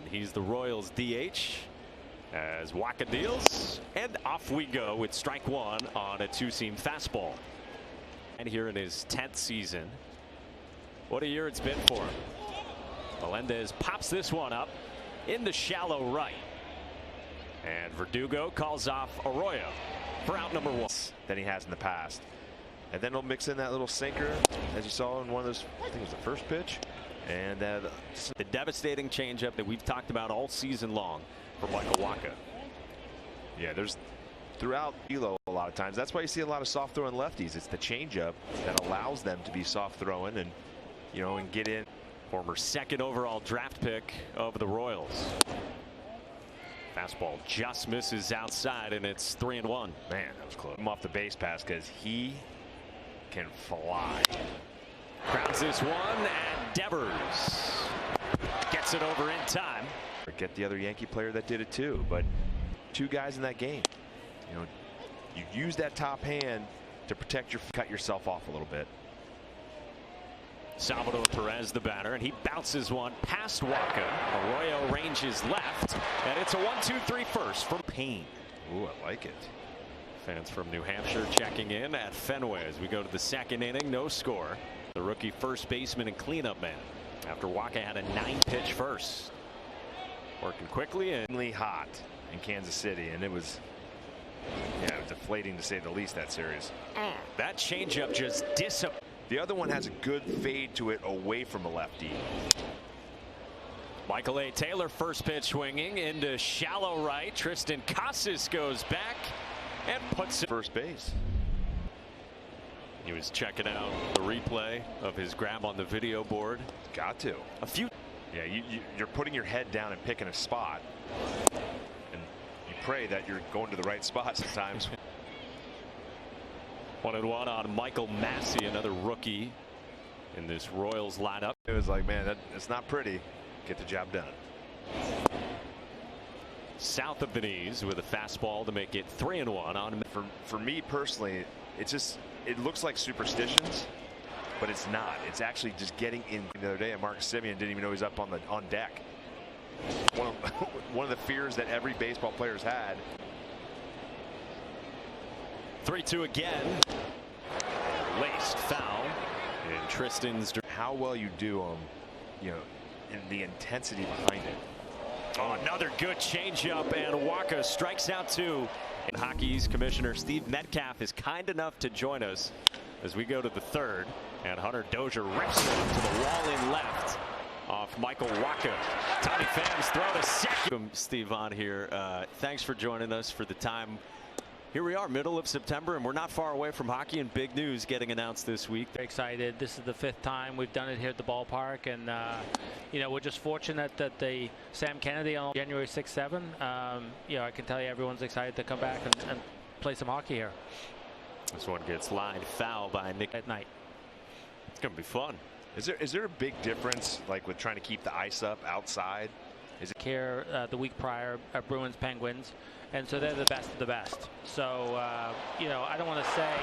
He's the Royals DH as Wacha deals, and off we go with strike one on a two-seam fastball. And here in his 10th season, what a year it's been for him. Melendez pops this one up in the shallow right, and Verdugo calls off Arroyo for out number one than he has in the past. And then he'll mix in that little sinker, as you saw in one of those, I think it was the first pitch. And the devastating changeup that we've talked about all season long for Michael Wacha. Yeah, there's throughout Elo a lot of times. That's why you see a lot of soft throwing lefties. It's the changeup that allows them to be soft throwing and, you know, and get in. Former second overall draft pick of the Royals. Fastball just misses outside, and it's 3-1. Man, that was close. I'm off the base pass because he can fly. Grounds this one, and Devers gets it over in time. Get the other Yankee player that did it too, but two guys in that game. You know, you use that top hand to protect cut yourself off a little bit. Salvador Perez, the batter, and he bounces one past Wacha. Arroyo ranges left, and it's a 1-2-3 first from Payne. Ooh, I like it. Fans from New Hampshire checking in at Fenway as we go to the second inning. No score. The rookie first baseman and cleanup man after Wacha had a 9-pitch first. Working quickly and hot in Kansas City, and it was, yeah, it was deflating to say the least, that series. That changeup just disappeared. The other one has a good fade to it away from a lefty. Michael A. Taylor, first pitch swinging into shallow right. Tristan Casas goes back and puts it first base. He was checking out the replay of his grab on the video board. Got to. A few. Yeah, you're putting your head down and picking a spot, and you pray that you're going to the right spot sometimes. 1-1 on Michael Massey, another rookie in this Royals lineup. It was like, man, it's not pretty. Get the job done. South of the knees with a fastball to make it 3-1 on. For me personally, it looks like superstitions, but it's not. It's actually just getting in. The other day, Marcus Semien didn't even know he's up on deck. One of the fears that every baseball player's had. 3-2 again. Laced foul. And Tristan's. How well you do you know, in the intensity behind it. Oh, another good changeup, and Wacha strikes out two. And hockey's commissioner Steve Metcalf is kind enough to join us as we go to the third. And Hunter Dozier rips one to the wall in left off Michael Wacha. Tony fans throw to second. Steve on here. Thanks for joining us for the time. Here we are, middle of September, and we're not far away from hockey, and big news getting announced this week. Very excited. This is the 5th time we've done it here at the ballpark, and you know, we're just fortunate that the Sam Kennedy on January 6-7. You know, I can tell you everyone's excited to come back and play some hockey here. This one gets lined foul by Nick at night. It's gonna be fun. Is there a big difference, like with trying to keep the ice up outside? Is it here the week prior, Bruins Penguins, and so they're the best of the best. So you know, I don't want to say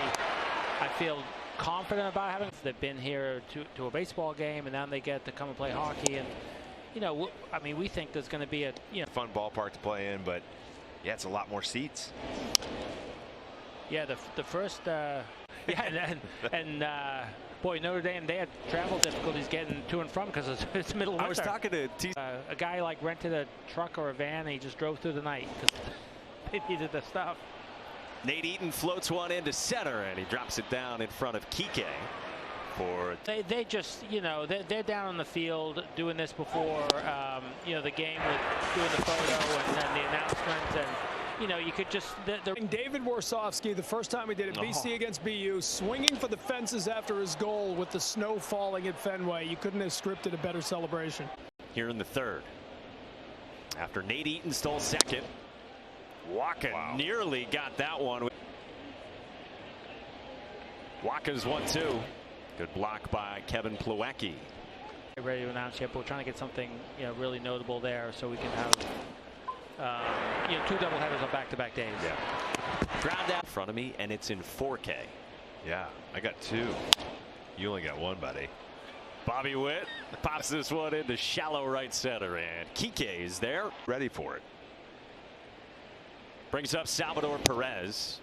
I feel confident about having. They've been here to a baseball game, and now they get to come and play hockey. And you know, I mean, we think there's going to be a fun ballpark to play in, but yeah, it's a lot more seats. Yeah, the first yeah, and boy, Notre Dame, they had travel difficulties getting to and from because it's middle of winter. I was talking to a guy like rented a truck or a van, and he just drove through the night because they needed the stuff. Nate Eaton floats one into center, and he drops it down in front of Kike. They just, you know, they're down on the field doing this before you know, the game with doing the photo and then the announcements, and you know, you could just David Warsofsky, the first time he did it, BC against BU, swinging for the fences after his goal with the snow falling at Fenway. You couldn't have scripted a better celebration. Here in the third, after Nate Eaton stole second, Wacha nearly got that one. Wacha's 1-2. Good block by Kevin Plawecki. Ready to announce yet, but we're trying to get something, you know, really notable there so we can have you know, 2 doubleheaders on back-to-back days. Yeah. Ground out in front of me, and it's in 4K. Yeah, I got 2. You only got 1, buddy. Bobby Witt pops this one into shallow right center, and Kike is there, ready for it. Brings up Salvador Perez.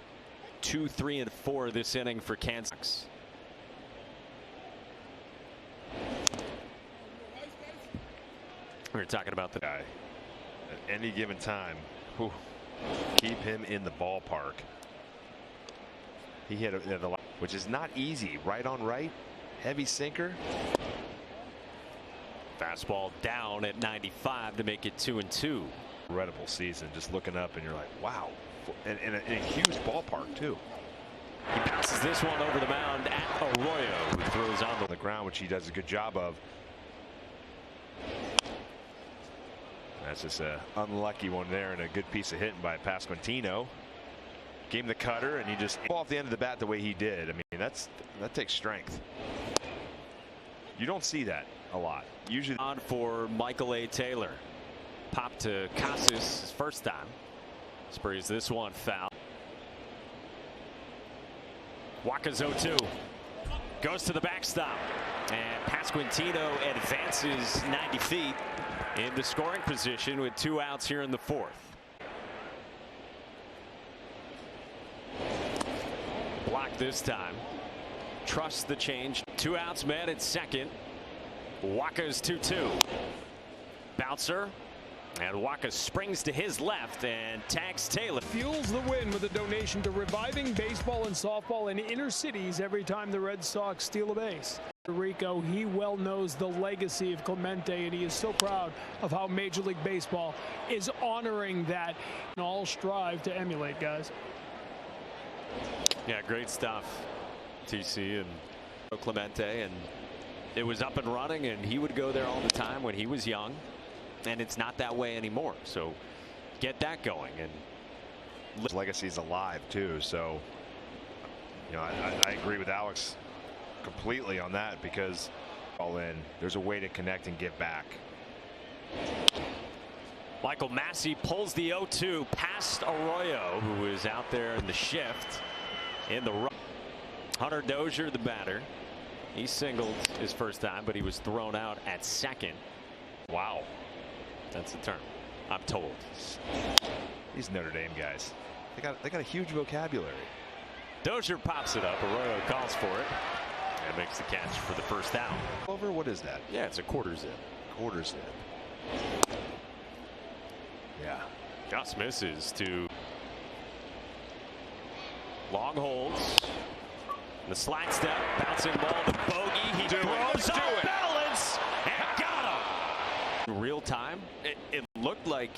2, 3, and 4 this inning for Kansas. We were talking about the guy at any given time. Whew. Keep him in the ballpark. He hit which is not easy. Right on right, heavy sinker. Fastball down at 95 to make it 2-2. Incredible season. Just looking up and you're like, wow. And in a huge ballpark too. He passes this one over the mound at Arroyo, who throws on the ground, which he does a good job of. That's just an unlucky one there, and a good piece of hitting by Pasquantino. Gave him the cutter, and he just off the end of the bat the way he did. I mean, that takes strength. You don't see that a lot. Usually on for Michael A. Taylor. Pop to Casas his first time. Sprays this one foul. Wacha's 0-2. Goes to the backstop. And Pasquantino advances 90 feet into scoring position with 2 outs here in the 4th. Blocked this time. Trusts the change. 2 outs, man at second. Wacha's 2-2. Bouncer. And Wacha springs to his left and tags Taylor. Fuels the win with a donation to reviving baseball and softball in inner cities every time the Red Sox steal a base. Rico, he well knows the legacy of Clemente, and he is so proud of how Major League Baseball is honoring that, and all strive to emulate, guys. Yeah, great stuff. TC and Clemente, and it was up and running, and he would go there all the time when he was young. And it's not that way anymore. So get that going. And his legacy is alive too. So, you know, I agree with Alex completely on that, because all in, there's a way to connect and give back. Michael Massey pulls the 0-2 past Arroyo, who is out there in the shift in the run. Hunter Dozier, the batter. He singled his first time, but he was thrown out at second. Wow. That's the term, I'm told. These Notre Dame guys, they got a huge vocabulary. Dozier pops it up. Arroyo calls for it and makes the catch for the first out. Over, what is that? Yeah, it's a quarter zip. Quarter zip. Yeah. Just misses to long holds. The slide step, bouncing ball to Bogey. He throws off balance and got him. In real time, it looked like,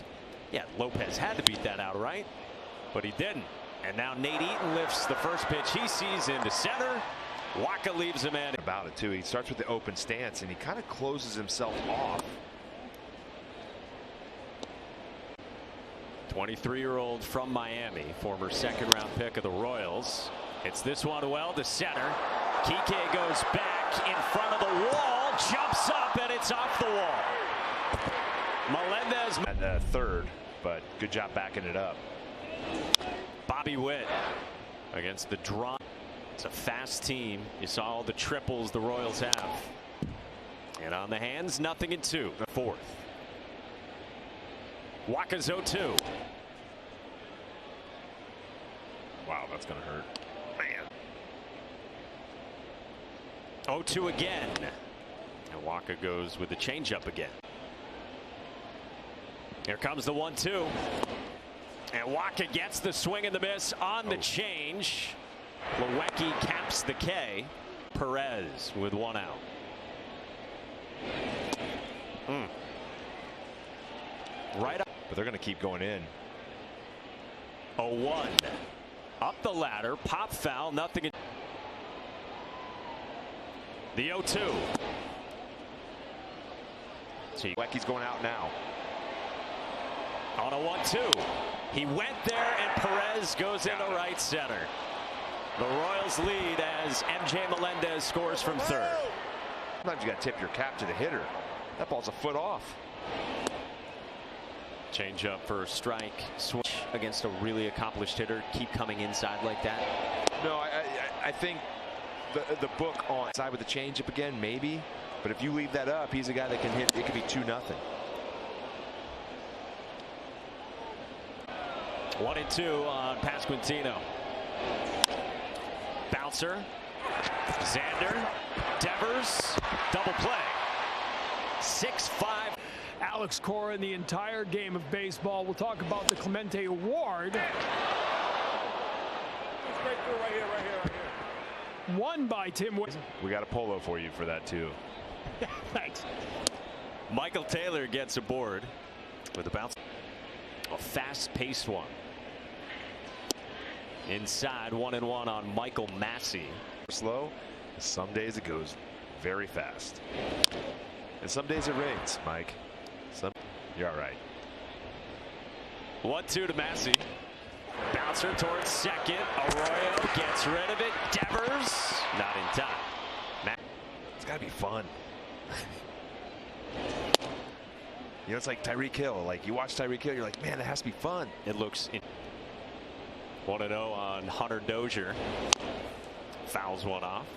yeah, Lopez had to beat that out, right? But he didn't. And now Nate Eaton lifts the first pitch he sees into center. Wacha leaves him in. About it too. He starts with the open stance and he kind of closes himself off. 23-year-old from Miami, former second-round pick of the Royals. Hits this one well to center. Kike goes back in front of the wall, jumps up, and it's off the wall. Melendez at third, but good job backing it up. Bobby Witt against the draw. It's a fast team. You saw all the triples the Royals have. And on the hands, nothing in two. The fourth. Wacha's 0-2. Wow, that's going to hurt. Man. 0-2 again. And Wacha goes with the changeup again. Here comes the 1-2. And Wacha gets the swing and the miss on the change. Lewicki caps the K. Perez with one out. Right up. But they're going to keep going in. 0-1. Up the ladder. Pop foul. Nothing. The 0-2. Lewicki's going out now. On a 1-2. He went there, and Perez goes into right center. The Royals lead as MJ Melendez scores from third. Sometimes you got to tip your cap to the hitter. That ball's a foot off. Change up for a strike. Switch against a really accomplished hitter. Keep coming inside like that. No, I think the book on side with the changeup again, maybe. But if you leave that up, he's a guy that can hit. It could be 2-0. 1-2 on Pasquantino. Bouncer. Xander. Devers. Double play. 6-5. Alex Cora in the entire game of baseball. We'll talk about the Clemente Award. Won by Tim. We got a polo for you for that too. Thanks. Michael Taylor gets aboard with a bounce. A fast-paced one. Inside, 1-1 on Michael Massey. Slow. Some days it goes very fast. And some days it rains, Mike. You're all right. 1-2 to Massey. Bouncer towards second. Arroyo gets rid of it. Devers not in time. It's got to be fun. You know, it's like Tyreek Hill. Like you watch Tyreek Hill, you're like, man, it has to be fun. It looks 1-0 on Hunter Dozier. Fouls one off.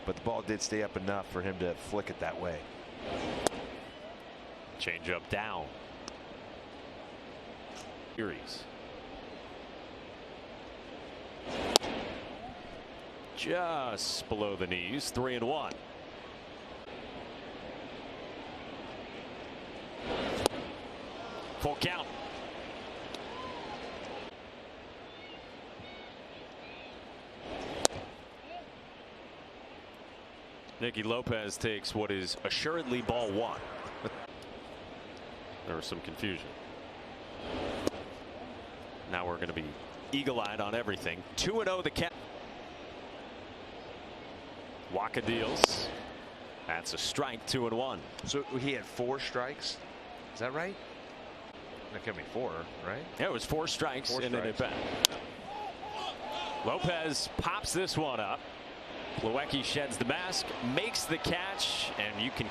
But the ball did stay up enough for him to flick it that way. Change up down. Series. Just below the knees. 3-1. Full count. Nicky Lopez takes what is assuredly ball one. There was some confusion. Now we're going to be eagle-eyed on everything. 2-0 the count. Wacha deals. That's a strike. 2-1. So he had 4 strikes. Is that right? That can't be 4, right? Yeah, it was 4 strikes in an at-bat. Lopez pops this one up. Plawecki sheds the mask, makes the catch, and you can.